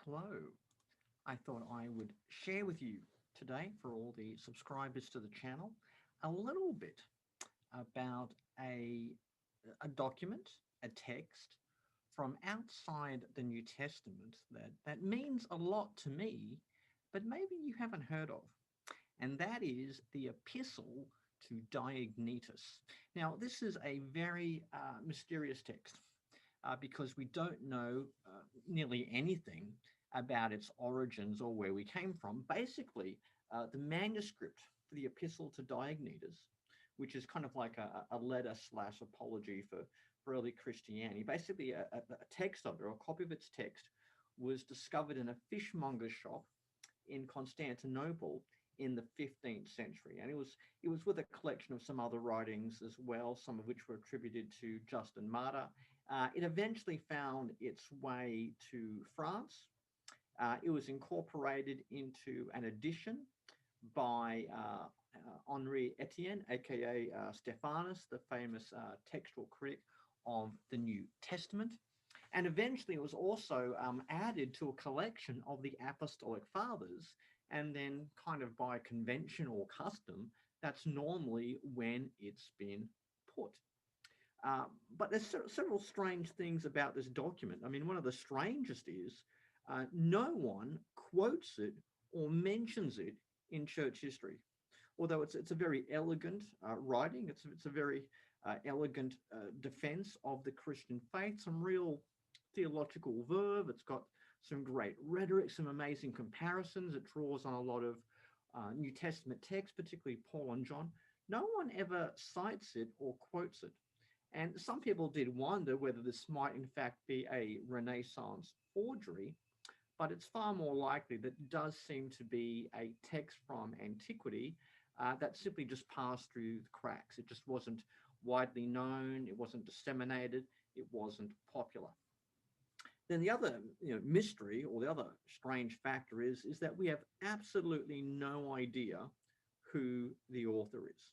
Hello. I thought I would share with you today, for all the subscribers to the channel, a little bit about a, a document, a text from outside the New Testament that means a lot to me, but maybe you haven't heard of. And that is the Epistle to Diognetus. Now, this is a very mysterious text because we don't know nearly anything about its origins or where we came from. Basically, the manuscript for the Epistle to Diognetus, which is kind of like a letter slash apology for early Christianity, basically a text of it, or a copy of its text, was discovered in a fishmonger shop in Constantinople in the 15th century, and it was with a collection of some other writings as well, some of which were attributed to Justin Martyr. It eventually found its way to France. It was incorporated into an edition by Henri Etienne, aka Stephanus, the famous textual critic of the New Testament. And eventually it was also added to a collection of the Apostolic Fathers. And then kind of by convention or custom, that's normally when it's been put. But there's several strange things about this document. I mean, one of the strangest is no one quotes it or mentions it in church history. Although it's a very elegant writing, it's a very elegant defense of the Christian faith, some real theological verve. It's got some great rhetoric, some amazing comparisons. It draws on a lot of New Testament texts, particularly Paul and John. No one ever cites it or quotes it. And some people did wonder whether this might in fact be a Renaissance forgery, but it's far more likely that it does seem to be a text from antiquity that simply just passed through the cracks. It just wasn't widely known, it wasn't disseminated, it wasn't popular. Then the other mystery, or the other strange factor is that we have absolutely no idea who the author is.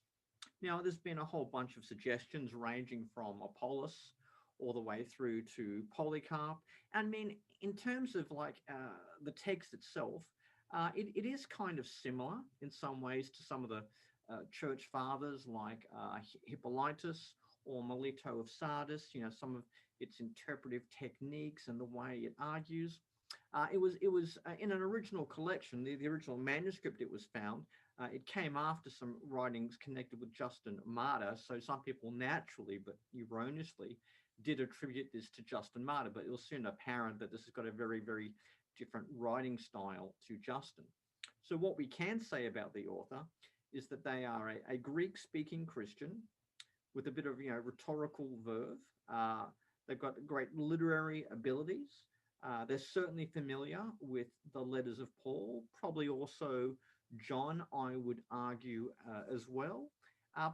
Now, there's been a whole bunch of suggestions ranging from Apollos all the way through to Polycarp. I mean, in terms of like the text itself, it is kind of similar in some ways to some of the church fathers like Hippolytus or Melito of Sardis, some of its interpretive techniques and the way it argues. It was in an original collection, the original manuscript it was found. It came after some writings connected with Justin Martyr, so some people naturally, but erroneously, did attribute this to Justin Martyr, but it was soon apparent that this has got a very, very different writing style to Justin. So what we can say about the author is that they are a Greek-speaking Christian with a bit of rhetorical verve. They've got great literary abilities. They're certainly familiar with the letters of Paul, probably also John, I would argue, as well.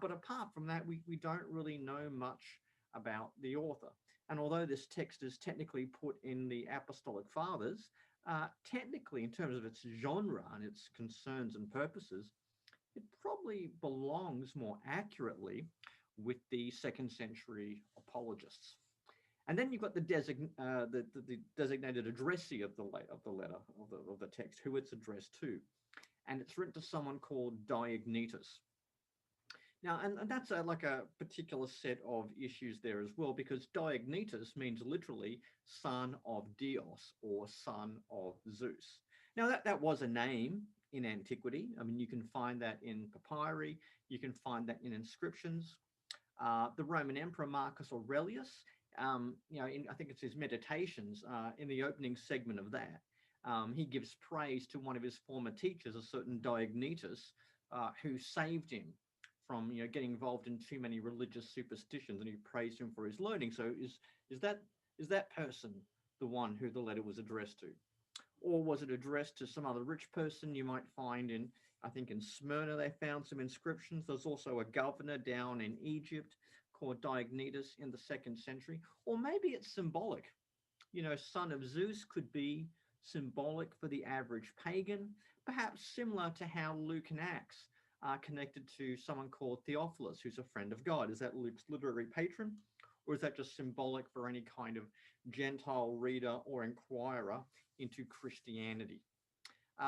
But apart from that, we don't really know much about the author. And although this text is technically put in the Apostolic Fathers, technically in terms of its genre and its concerns and purposes, it probably belongs more accurately with the second century apologists. And then you've got the designated addressee of the letter of the text, who it's addressed to, and it's written to someone called Diognetus. Now, and that's like a particular set of issues there as well, because Diognetus means literally son of Dios or son of Zeus. Now, that was a name in antiquity. I mean, you can find that in papyri, you can find that in inscriptions. The Roman Emperor Marcus Aurelius, I think it's his Meditations, in the opening segment of that, he gives praise to one of his former teachers, a certain Diognetus, who saved him from getting involved in too many religious superstitions, and he praised him for his learning. So is that person the one who the letter was addressed to? Or was it addressed to some other rich person? You might find I think in Smyrna they found some inscriptions. There's also a governor down in Egypt called Diognetus in the 2nd century. Or maybe it's symbolic. Son of Zeus could be symbolic for the average pagan, perhaps similar to how Luke and Acts are connected to someone called Theophilus, who's a friend of God. Is that Luke's literary patron? or is that just symbolic for any kind of Gentile reader or inquirer into Christianity?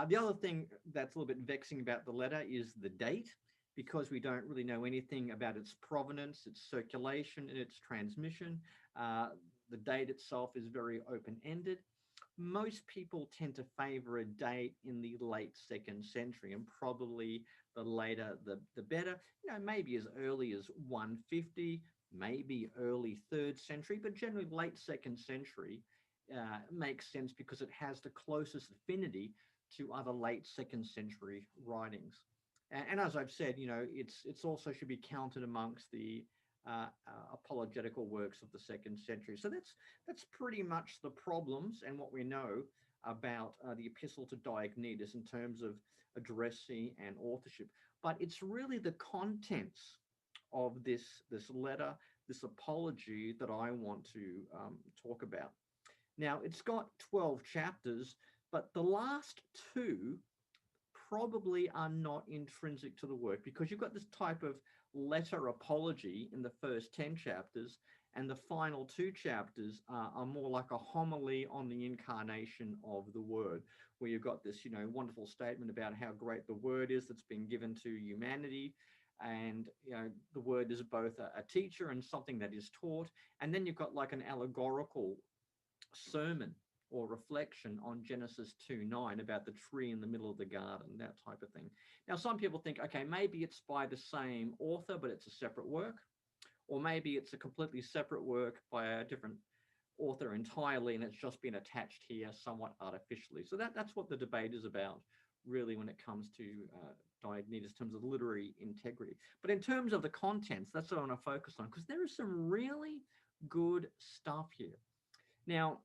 The other thing that's a little bit vexing about the letter is the date, because we don't really know anything about its provenance, its circulation, and its transmission. The date itself is very open-ended. Most people tend to favor a date in the late 2nd century, and probably the later, the better. Maybe as early as 150, maybe early 3rd century, but generally late 2nd century makes sense because it has the closest affinity to other late 2nd century writings. And as I've said, it's also should be counted amongst the apologetical works of the 2nd century. So that's pretty much the problems and what we know about the Epistle to Diognetus in terms of addressee and authorship. But it's really the contents of this letter, this apology, that I want to talk about. Now, it's got 12 chapters, but the last 2 probably are not intrinsic to the work, because you've got this type of letter apology in the first 10 chapters, and the final 2 chapters are more like a homily on the incarnation of the Word, where you've got this, wonderful statement about how great the Word is that's been given to humanity. And the Word is both a teacher and something that is taught. And then you've got like an allegorical sermon or reflection on Genesis 2:9 about the tree in the middle of the garden, that type of thing. Now, some people think, okay, maybe it's by the same author, but it's a separate work, or maybe it's a completely separate work by a different author entirely, and it's just been attached here somewhat artificially. So that's what the debate is about, really, when it comes to Diognetus, in terms of literary integrity. But in terms of the contents, that's what I want to focus on, because there is some really good stuff here. Now,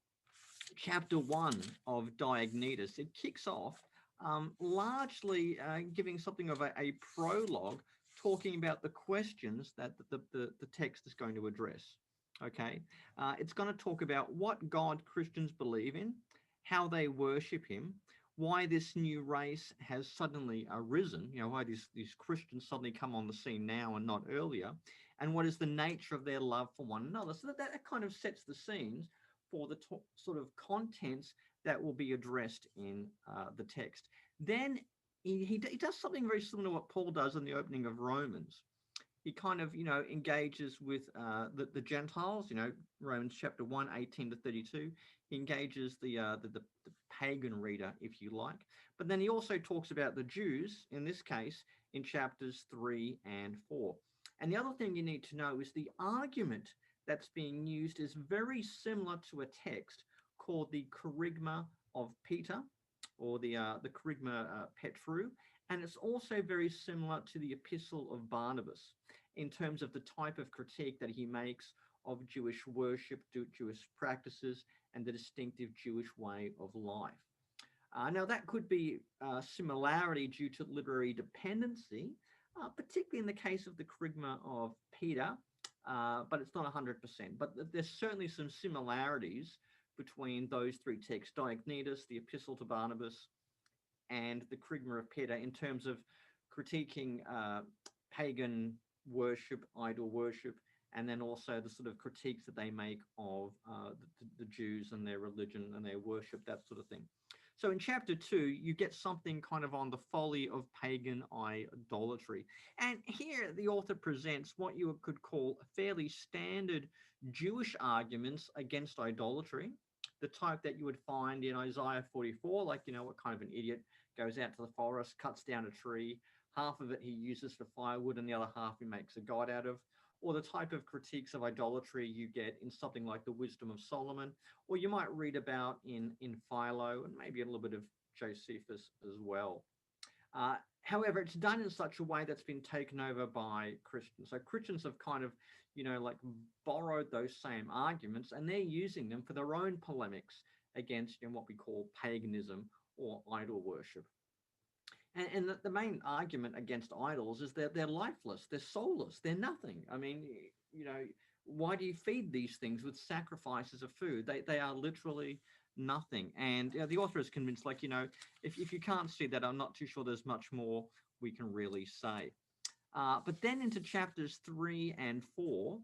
chapter 1 of Diognetus, it kicks off largely giving something of a prologue, talking about the questions that the text is going to address. Okay, it's going to talk about what God Christians believe in, how they worship him, why this new race has suddenly arisen, why these Christians suddenly come on the scene now and not earlier, and what is the nature of their love for one another. So that kind of sets the scenes for the sort of contents that will be addressed in the text. Then he does something very similar to what Paul does in the opening of Romans. He kind of, engages with the Gentiles, Romans chapter 1, 18 to 32. He engages the pagan reader, if you like. But then he also talks about the Jews, in this case, in chapters 3 and 4. And the other thing you need to know is the argument that's being used is very similar to a text called the Kerygma of Peter, or the Kerygma Petru, and it's also very similar to the Epistle of Barnabas in terms of the type of critique that he makes of Jewish worship, Jewish practices, and the distinctive Jewish way of life. Now, that could be similarity due to literary dependency, particularly in the case of the Kerygma of Peter, but it's not 100%. But there's certainly some similarities between those 3 texts, Diognetus, the Epistle to Barnabas, and the Kerygma of Peter, in terms of critiquing pagan worship, idol worship, and then also the sort of critiques that they make of the Jews and their religion and their worship, that sort of thing. So in chapter 2, you get something kind of on the folly of pagan idolatry. And here the author presents what you could call fairly standard Jewish arguments against idolatry, the type that you would find in Isaiah 44, like, what kind of an idiot goes out to the forest, cuts down a tree, half of it he uses for firewood and the other half he makes a god out of, or the type of critiques of idolatry you get in something like the Wisdom of Solomon, or you might read about in Philo, and maybe a little bit of Josephus as well. However, it's done in such a way that's been taken over by Christians. So Christians have kind of, borrowed those same arguments, and they're using them for their own polemics against what we call paganism or idol worship. And the main argument against idols is that they're lifeless, they're soulless, they're nothing. I mean, why do you feed these things with sacrifices of food? They are literally nothing. And the author is convinced, if you can't see that, I'm not too sure there's much more we can really say. But then into chapters 3 and 4,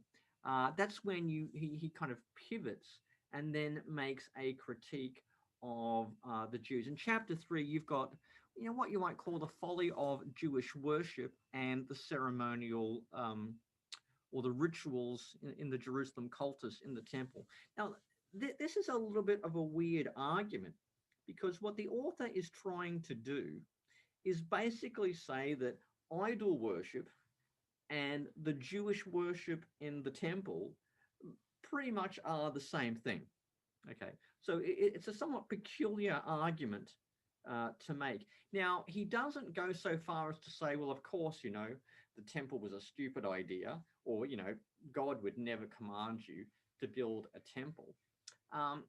That's when he kind of pivots and then makes a critique of the Jews. In chapter 3, you've got what you might call the folly of Jewish worship and the ceremonial or the rituals in the Jerusalem cultus in the temple. Now, this is a little bit of a weird argument because what the author is trying to do is basically say that idol worship and the Jewish worship in the temple pretty much are the same thing. Okay, so it's a somewhat peculiar argument to make. Now, he doesn't go so far as to say, well, of course, the temple was a stupid idea, or, God would never command you to build a temple.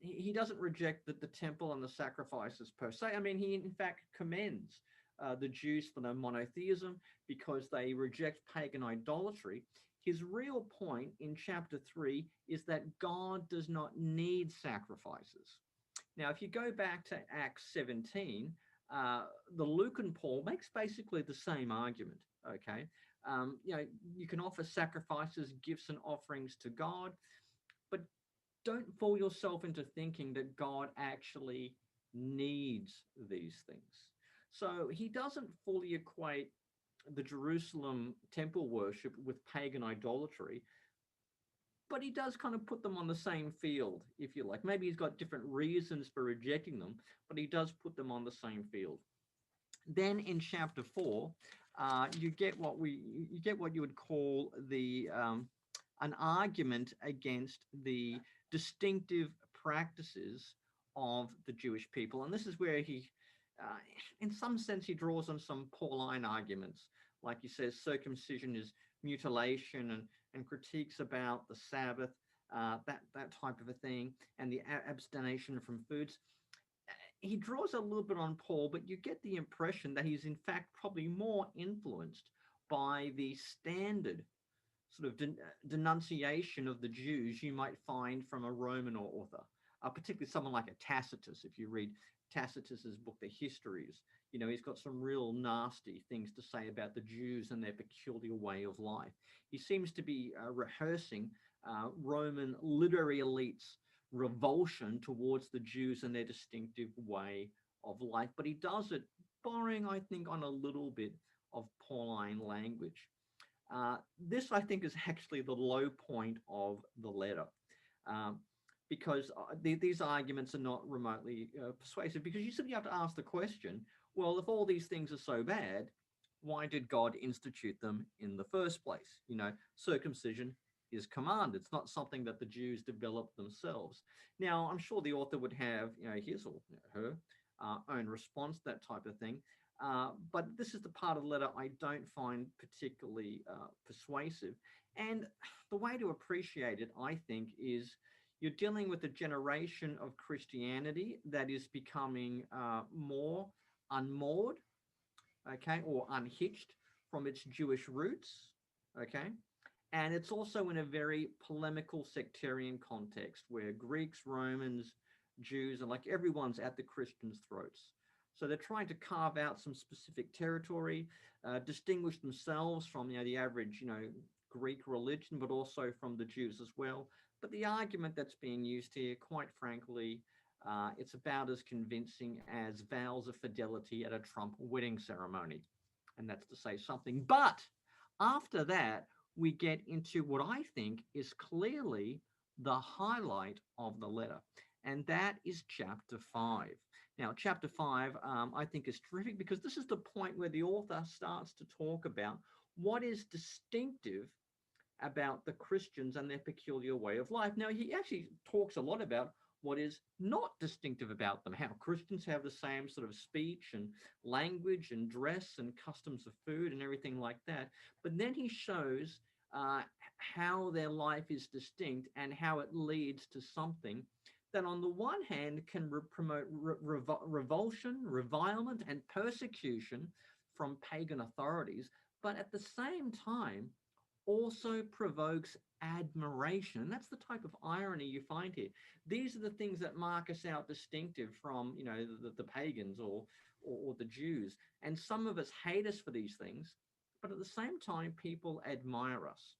He doesn't reject the temple and the sacrifices per se. I mean, he in fact commends the Jews for their monotheism because they reject pagan idolatry. His real point in chapter 3 is that God does not need sacrifices. Now, if you go back to Acts 17, the Lucan Paul makes basically the same argument, okay? You can offer sacrifices, gifts, and offerings to God, but don't fool yourself into thinking that God actually needs these things. So he doesn't fully equate the Jerusalem temple worship with pagan idolatry, but he does kind of put them on the same field, if you like. Maybe he's got different reasons for rejecting them, but he does put them on the same field. Then in chapter 4, you get what you would call an argument against the distinctive practices of the Jewish people, and this is where he, in some sense, he draws on some Pauline arguments, like he says circumcision is mutilation, and critiques about the Sabbath, that type of a thing, and the abstination from foods. He draws a little bit on Paul, but you get the impression that he's in fact probably more influenced by the standard sort of denunciation of the Jews you might find from a Roman author, particularly someone like a Tacitus. If you read Tacitus's book, The Histories, he's got some real nasty things to say about the Jews and their peculiar way of life. He seems to be rehearsing Roman literary elites' revulsion towards the Jews and their distinctive way of life, but he does it borrowing, I think, on a little bit of Pauline language. This, I think, is actually the low point of the letter, because these arguments are not remotely persuasive, because you simply have to ask the question, well, if all these things are so bad, why did God institute them in the first place? Circumcision is commanded. It's not something that the Jews developed themselves. Now, I'm sure the author would have, his or her own response to that type of thing. But this is the part of the letter I don't find particularly persuasive. And the way to appreciate it, I think, is you're dealing with a generation of Christianity that is becoming more unmoored, okay, or unhitched from its Jewish roots, okay? And it's also in a very polemical sectarian context where Greeks, Romans, Jews, and like everyone's at the Christians' throats. So they're trying to carve out some specific territory, distinguish themselves from the average Greek religion, but also from the Jews as well. But the argument that's being used here, quite frankly, it's about as convincing as vows of fidelity at a Trump wedding ceremony. And that's to say something. But after that, we get into what I think is clearly the highlight of the letter, and that is chapter 5. Now, chapter 5, I think, is terrific because this is the point where the author starts to talk about what is distinctive about the Christians and their peculiar way of life. Now, he actually talks a lot about what is not distinctive about them, how Christians have the same sort of speech and language and dress and customs of food and everything like that. But then he shows how their life is distinct and how it leads to something that on the one hand can promote revulsion, revilement, and persecution from pagan authorities, but at the same time also provokes admiration. And that's the type of irony you find here. These are the things that mark us out distinctive from, the pagans or the Jews. And some of us hate us for these things, but at the same time, people admire us.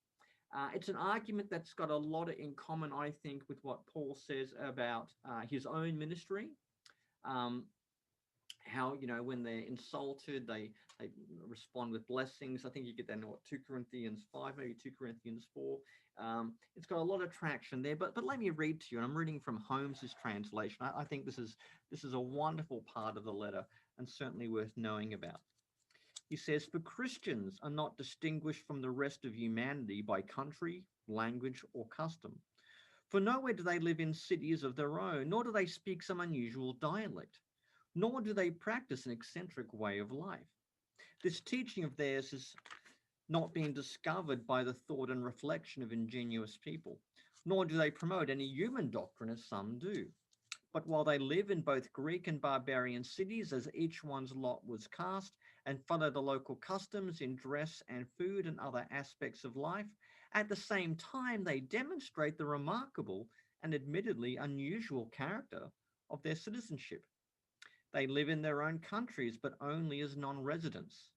It's an argument that's got a lot in common, I think, with what Paul says about his own ministry. Um, how, when they're insulted, they respond with blessings. I think you get that in what, 2 Corinthians 5, maybe 2 Corinthians 4. It's got a lot of traction there, but let me read to you, and I'm reading from Holmes's translation. I think this is a wonderful part of the letter, and certainly worth knowing about. He says, for Christians are not distinguished from the rest of humanity by country, language, or custom. For nowhere do they live in cities of their own, nor do they speak some unusual dialect, nor do they practice an eccentric way of life. This teaching of theirs is not being discovered by the thought and reflection of ingenious people, nor do they promote any human doctrine as some do. But while they live in both Greek and barbarian cities, as each one's lot was cast, and follow the local customs in dress and food and other aspects of life, at the same time they demonstrate the remarkable and admittedly unusual character of their citizenship. They live in their own countries, but only as non-residents.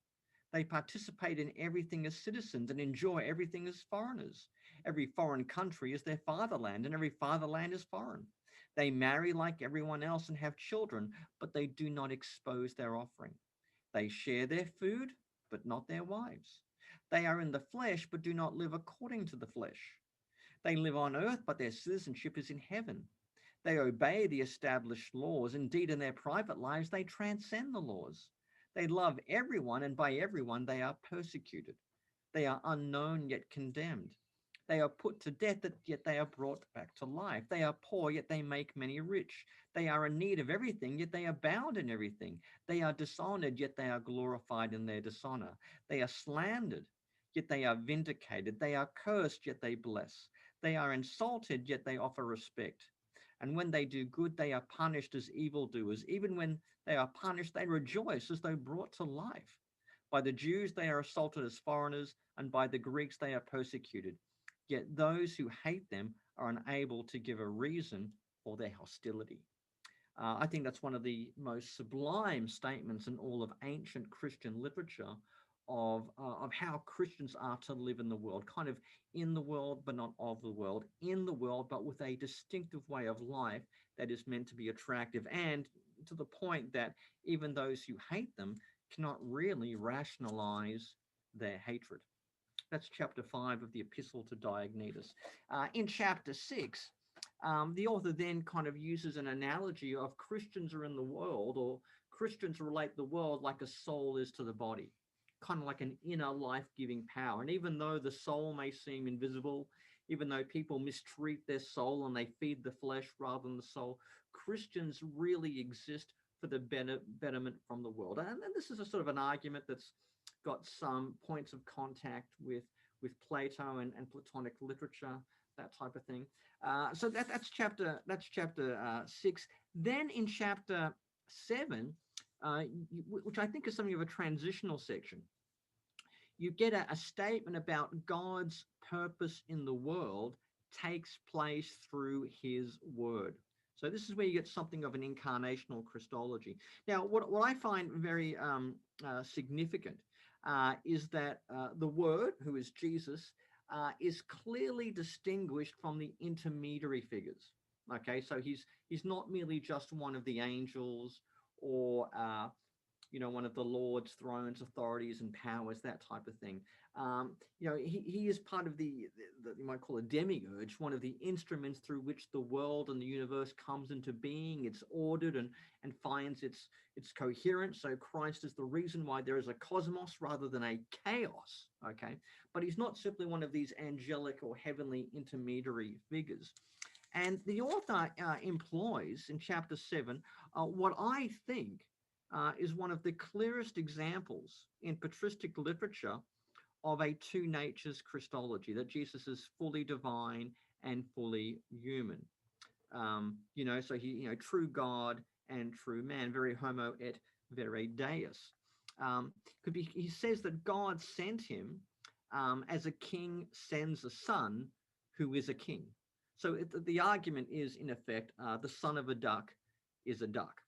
They participate in everything as citizens and enjoy everything as foreigners. Every foreign country is their fatherland, and every fatherland is foreign. They marry like everyone else and have children, but they do not expose their offering. They share their food, but not their wives. They are in the flesh, but do not live according to the flesh. They live on earth, but their citizenship is in heaven. They obey the established laws. Indeed, in their private lives, they transcend the laws. They love everyone, and by everyone they are persecuted. They are unknown, yet condemned. They are put to death, yet they are brought back to life. They are poor, yet they make many rich. They are in need of everything, yet they abound in everything. They are dishonored, yet they are glorified in their dishonor. They are slandered, yet they are vindicated. They are cursed, yet they bless. They are insulted, yet they offer respect. And when they do good, they are punished as evildoers. Even when they are punished, they rejoice as though brought to life. By the Jews, they are assaulted as foreigners, and by the Greeks, they are persecuted. Yet those who hate them are unable to give a reason for their hostility. I think that's one of the most sublime statements in all of ancient Christian literature of how Christians are to live in the world, kind of in the world, but not of the world, in the world, but with a distinctive way of life that is meant to be attractive, and to the point that even those who hate them cannot really rationalize their hatred. That's chapter 5 of the Epistle to Diognetus. In chapter 6, the author then kind of uses an analogy of Christians are in the world, or Christians relate the world like a soul is to the body, kind of like an inner life-giving power. And even though the soul may seem invisible, even though people mistreat their soul and they feed the flesh rather than the soul, Christians really exist for the betterment from the world. And this is a sort of an argument that's got some points of contact with Plato and Platonic literature, that type of thing. So that's chapter 6. Then in chapter 7, which I think is something of a transitional section, you get a statement about God's purpose in the world takes place through his word. So this is where you get something of an incarnational Christology. Now, what I find very significant is that the Word, who is Jesus, is clearly distinguished from the intermediary figures. Okay, so he's not merely just one of the angels, or one of the Lord's thrones, authorities, and powers, that type of thing. He is part of the you might call a demiurge, one of the instruments through which the world and the universe comes into being. It's ordered and finds its coherence. So Christ is the reason why there is a cosmos rather than a chaos. Okay, but he's not simply one of these angelic or heavenly intermediary figures. And the author employs in chapter 7 what I think is one of the clearest examples in patristic literature of a two natures Christology, that Jesus is fully divine and fully human. So he, true God and true man, very homo et vere deus. He says that God sent him as a king sends a son who is a king. So the argument is, in effect, the son of a duck is a duck.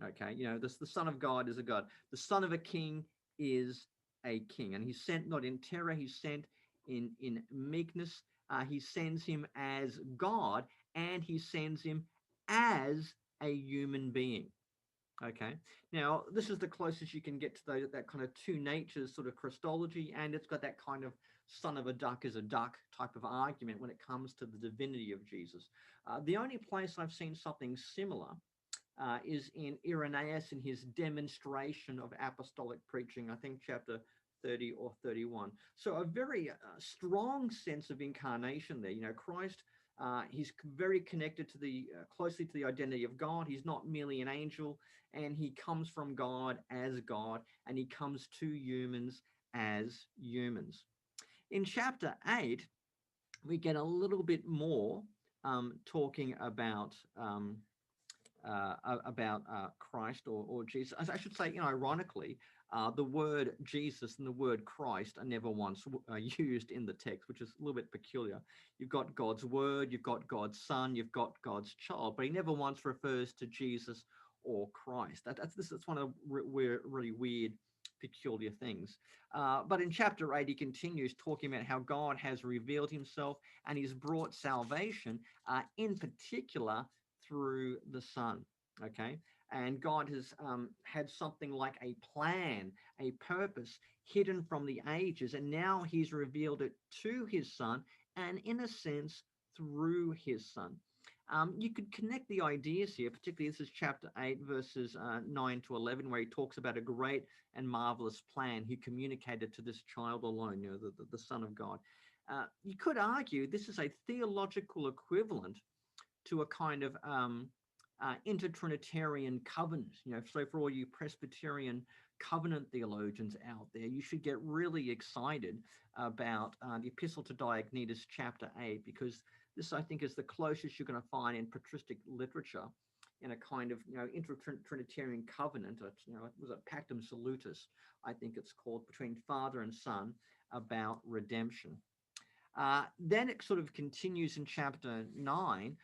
Okay, the son of God is a God. The son of a king is a king, and he's sent not in terror, he's sent in meekness. He sends him as God, and he sends him as a human being. Okay, now this is the closest you can get to that kind of two natures sort of Christology, and it's got that kind of son of a duck is a duck type of argument when it comes to the divinity of Jesus. The only place I've seen something similar is in Irenaeus in his demonstration of apostolic preaching, I think chapter 30 or 31. So a very strong sense of incarnation there. You know, Christ, he's very connected to the closely to the identity of God. He's not merely an angel, and he comes from God as God, and he comes to humans as humans. In chapter 8, we get a little bit more talking about Christ or Jesus. As I should say, you know, ironically, the word Jesus and the word Christ are never once used in the text, which is a little bit peculiar. You've got God's word, you've got God's son, you've got God's child, but he never once refers to Jesus or Christ. That's one of the really weird, peculiar things. But in chapter 8, he continues talking about how God has revealed himself and he's brought salvation, in particular through the Son. Okay, and God has had something like a plan, a purpose hidden from the ages, and now he's revealed it to his Son, and in a sense through his Son. You could connect the ideas here, particularly this is chapter 8, verses 9 to 11, where he talks about a great and marvelous plan he communicated to this child alone, you know, the Son of God. You could argue this is a theological equivalent to a kind of intertrinitarian covenant. You know, so for all you Presbyterian covenant theologians out there, you should get really excited about the Epistle to Diognetus, chapter 8, because this, I think, is the closest you're going to find in patristic literature in a kind of, you know, intertrinitarian covenant. You know, it was a pactum salutis, I think it's called, between Father and Son about redemption. Then it sort of continues in chapter 9,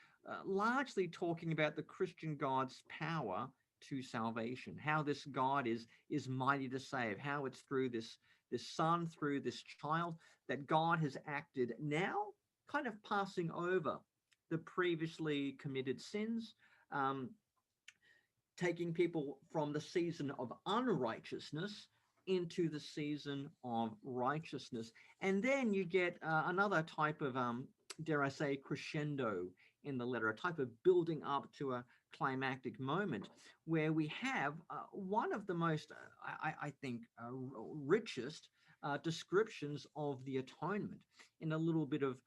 largely talking about the Christian God's power to salvation, how this God is mighty to save, how it's through this Son, through this child, that God has acted now, kind of passing over the previously committed sins, taking people from the season of unrighteousness into the season of righteousness. And then you get another type of, dare I say, crescendo in the letter, a type of building up to a climactic moment where we have one of the most, I think, richest descriptions of the atonement in a little bit of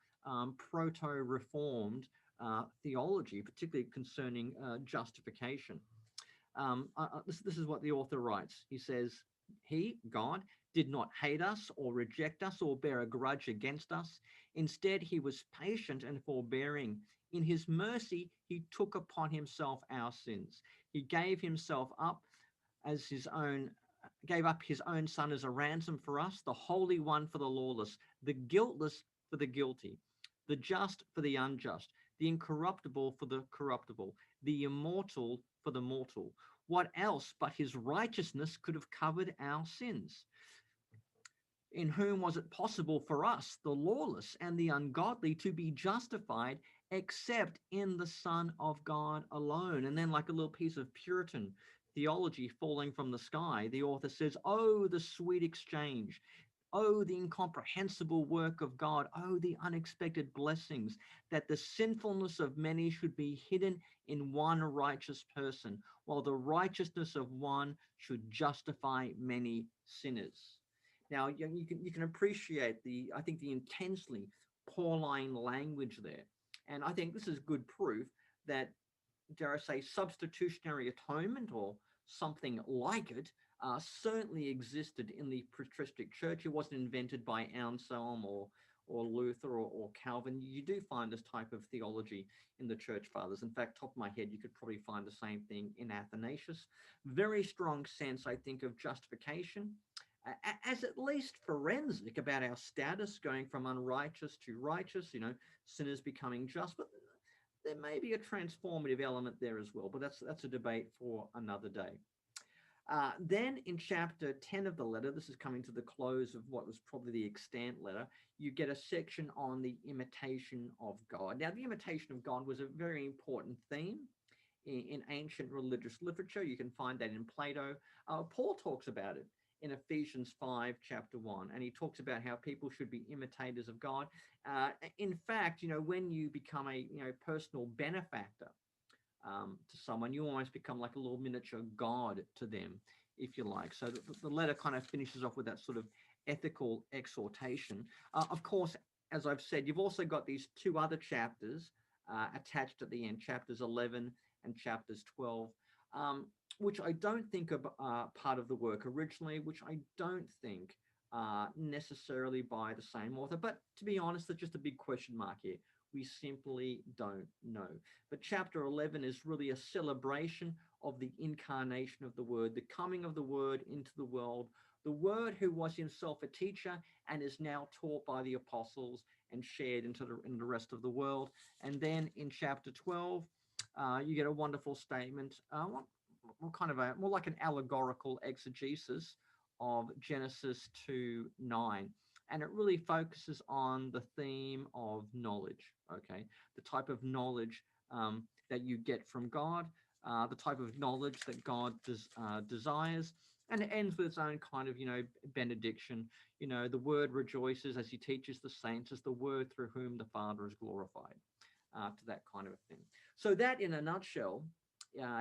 proto-reformed theology, particularly concerning justification. This is what the author writes. He says, he, God, did not hate us or reject us or bear a grudge against us. Instead, he was patient and forbearing. In his mercy, he took upon himself our sins. He gave himself up as his own, gave up his own son as a ransom for us, the Holy One for the lawless, the guiltless for the guilty, the just for the unjust, the incorruptible for the corruptible, the immortal for the mortal. What else but his righteousness could have covered our sins? In whom was it possible for us, the lawless and the ungodly, to be justified except in the Son of God alone? And then, like a little piece of Puritan theology falling from the sky, the author says, oh, the sweet exchange. Oh, the incomprehensible work of God. Oh, the unexpected blessings, that the sinfulness of many should be hidden in one righteous person, while the righteousness of one should justify many sinners. Now, you can appreciate I think the intensely Pauline language there. And I think this is good proof that, dare I say, substitutionary atonement or something like it certainly existed in the patristic church. It wasn't invented by Anselm or Luther or Calvin. You do find this type of theology in the church fathers. In fact, top of my head, you could probably find the same thing in Athanasius. Very strong sense, I think, of justification, as at least forensic about our status going from unrighteous to righteous, you know, sinners becoming just. But there may be a transformative element there as well, but that's a debate for another day. Then in chapter 10 of the letter, this is coming to the close of what was probably the extant letter, you get a section on the imitation of God. Now, the imitation of God was a very important theme in ancient religious literature. You can find that in Plato. Paul talks about it in Ephesians 5, chapter 1, and he talks about how people should be imitators of God. In fact, when you become a personal benefactor to someone, you almost become like a little miniature God to them, if you like. So the letter kind of finishes off with that sort of ethical exhortation. Of course, as I've said, you've also got these two other chapters attached at the end, chapters 11 and chapters 12, which I don't think are part of the work originally, which I don't think necessarily by the same author. But to be honest, there's just a big question mark here. We simply don't know. But chapter 11 is really a celebration of the incarnation of the Word, the coming of the Word into the world, the Word who was himself a teacher and is now taught by the apostles and shared in the rest of the world. And then in chapter 12, you get a wonderful statement, more like an allegorical exegesis of Genesis 2:9. And it really focuses on the theme of knowledge, okay? The type of knowledge that you get from God, the type of knowledge that God desires. And it ends with its own kind of, benediction. The Word rejoices as he teaches the saints, as the Word through whom the Father is glorified, to that kind of a thing. So that, in a nutshell,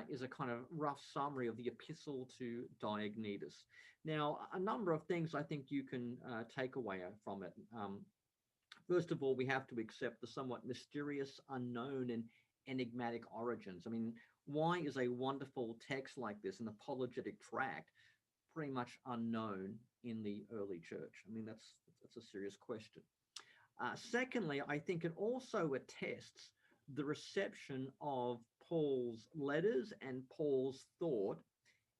is a kind of rough summary of the Epistle to Diognetus. Now, a number of things I think you can take away from it. First of all, we have to accept the somewhat mysterious, unknown, and enigmatic origins. I mean, why is a wonderful text like this, an apologetic tract, pretty much unknown in the early church? I mean, that's a serious question. Secondly, I think it also attests the reception of Paul's letters and Paul's thought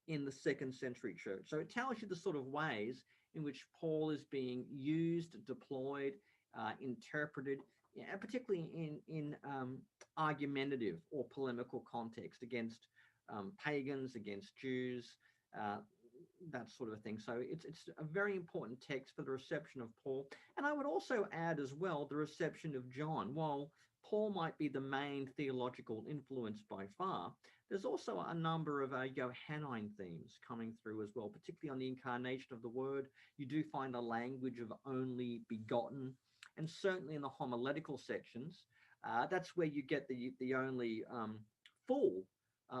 in the second century church. So it tells you the sort of ways in which Paul is being used, deployed, interpreted, particularly in argumentative or polemical context against pagans, against Jews, that sort of thing. So it's a very important text for the reception of Paul. And I would also add as well the reception of John. While Paul might be the main theological influence by far, there's also a number of Johannine themes coming through as well, particularly on the incarnation of the Word. You do find a language of only begotten, and certainly in the homiletical sections, that's where you get the only full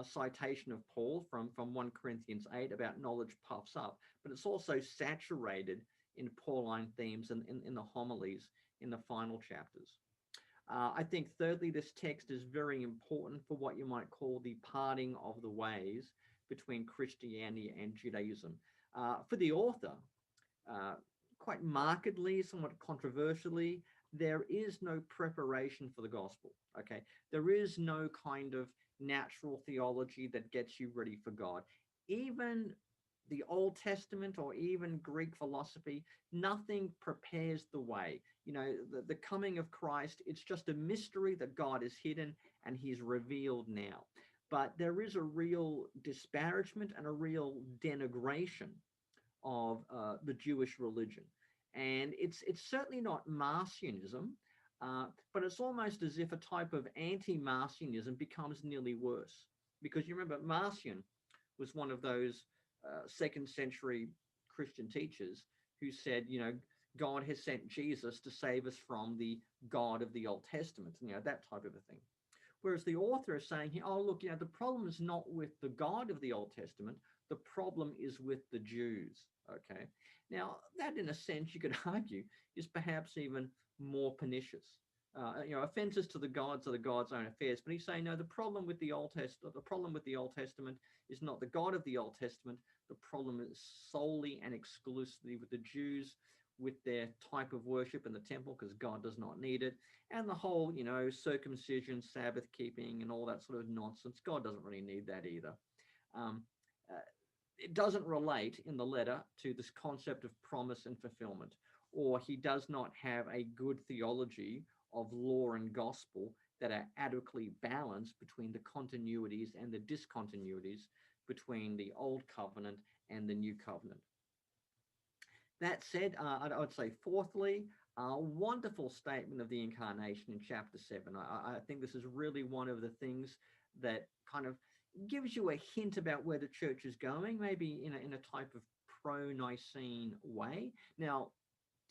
citation of Paul from 1 Corinthians 8 about knowledge puffs up, but it's also saturated in Pauline themes in the homilies in the final chapters. I think, thirdly, this text is very important for what you might call the parting of the ways between Christianity and Judaism. For the author, quite markedly, somewhat controversially, there is no preparation for the gospel, okay? There is no kind of natural theology that gets you ready for God. Even the Old Testament or even Greek philosophy, nothing prepares the way. The coming of Christ, it's just a mystery that God is hidden and he's revealed now. But there is a real disparagement and a real denigration of the Jewish religion. And it's certainly not Marcionism, but it's almost as if a type of anti-Marcionism becomes nearly worse. Because you remember, Marcion was one of those second century Christian teachers who said, God has sent Jesus to save us from the God of the Old Testament, that type of a thing. Whereas the author is saying, oh, look, the problem is not with the God of the Old Testament. The problem is with the Jews, okay? Now, that, in a sense, you could argue, is perhaps even more pernicious. Offenses to the gods are the God's own affairs. But he's saying, no, the problem with the Old Testament is not the God of the Old Testament. The problem is solely and exclusively with the Jews, with their type of worship in the temple, because God does not need it, and the whole, circumcision, Sabbath keeping, and all that sort of nonsense. God doesn't really need that either. It doesn't relate in the letter to this concept of promise and fulfillment, or he does not have a good theology of law and gospel that are adequately balanced between the continuities and the discontinuities between the Old Covenant and the New Covenant. That said, I would say fourthly, a wonderful statement of the Incarnation in chapter 7. I think this is really one of the things that kind of gives you a hint about where the church is going, maybe in a type of pro-Nicene way. Now,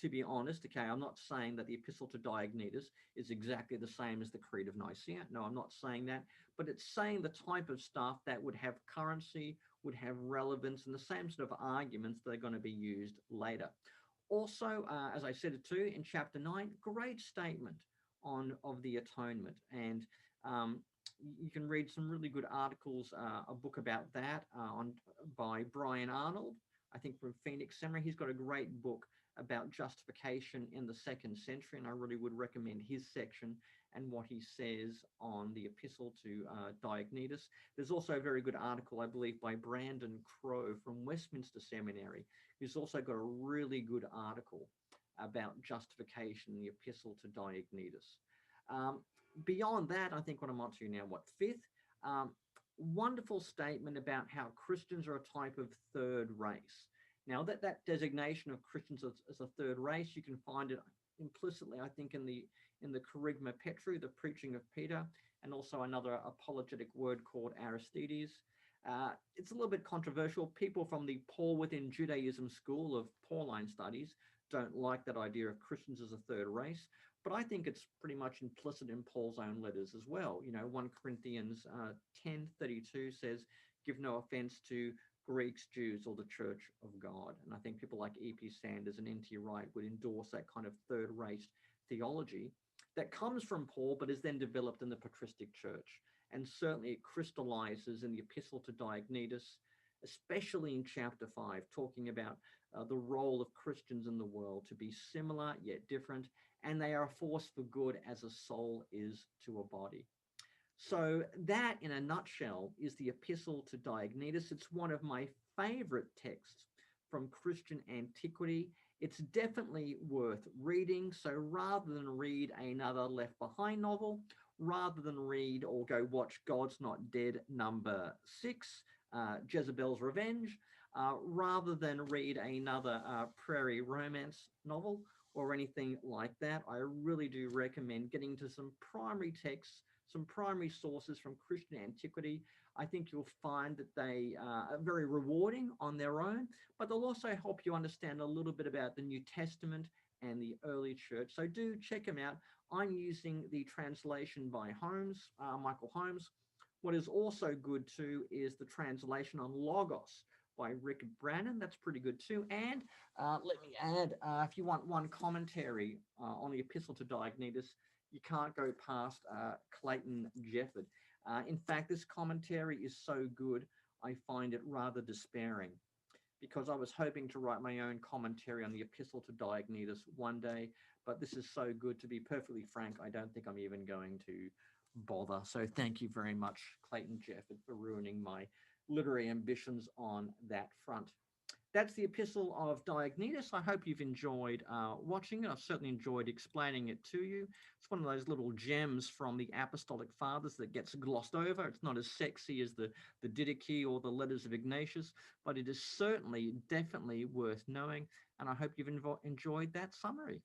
to be honest, okay, I'm not saying that the Epistle to Diognetus is exactly the same as the Creed of Nicaea. No, I'm not saying that, but it's saying the type of stuff that would have currency, would have relevance, and the same sort of arguments that are going to be used later. Also, as I said it too, in chapter 9, great statement of the atonement. And you can read some really good articles, a book about that by Brian Arnold, I think from Phoenix Seminary. He's got a great book about justification in the 2nd century, and I really would recommend his section and what he says on the Epistle to Diognetus. There's also a very good article, I believe, by Brandon Crowe from Westminster Seminary, who's also got a really good article about justification in the Epistle to Diognetus. Beyond that, I think what I'm on to now, fifth? Wonderful statement about how Christians are a type of third race. Now, that designation of Christians as a third race, you can find it implicitly, I think, in the Kerygma Petru, the preaching of Peter, and also another apologetic word called Aristides. It's a little bit controversial. People from the Paul within Judaism school of Pauline studies don't like that idea of Christians as a third race, but I think it's pretty much implicit in Paul's own letters as well. 1 Corinthians 10:32 says, "Give no offense to Greeks, Jews, or the Church of God." And I think people like E.P. Sanders and N.T. Wright would endorse that kind of third-race theology that comes from Paul, but is then developed in the patristic church. And certainly it crystallizes in the Epistle to Diognetus, especially in chapter 5, talking about the role of Christians in the world to be similar yet different, and they are a force for good as a soul is to a body. So that, in a nutshell, is the Epistle to Diognetus. It's one of my favorite texts from Christian antiquity. It's definitely worth reading. So rather than read another Left Behind novel, rather than read or go watch God's Not Dead number 6, Jezebel's Revenge, rather than read another prairie romance novel or anything like that, I really do recommend getting to some primary texts, some primary sources from Christian antiquity. I think you'll find that they are very rewarding on their own, but they'll also help you understand a little bit about the New Testament and the early church. So do check them out. I'm using the translation by Holmes, Michael Holmes. What is also good too is the translation on Logos by Rick Brannon. That's pretty good too. And let me add, if you want one commentary on the Epistle to Diognetus, you can't go past Clayton Jefford. In fact, this commentary is so good, I find it rather despairing, because I was hoping to write my own commentary on the Epistle to Diognetus one day, but this is so good, to be perfectly frank, I don't think I'm even going to bother. So thank you very much, Clayton Jefford, for ruining my literary ambitions on that front. That's the Epistle of Diognetus. I hope you've enjoyed watching it. I've certainly enjoyed explaining it to you. It's one of those little gems from the Apostolic Fathers that gets glossed over. It's not as sexy as the Didache or the Letters of Ignatius, but it is certainly, definitely worth knowing. And I hope you've enjoyed that summary.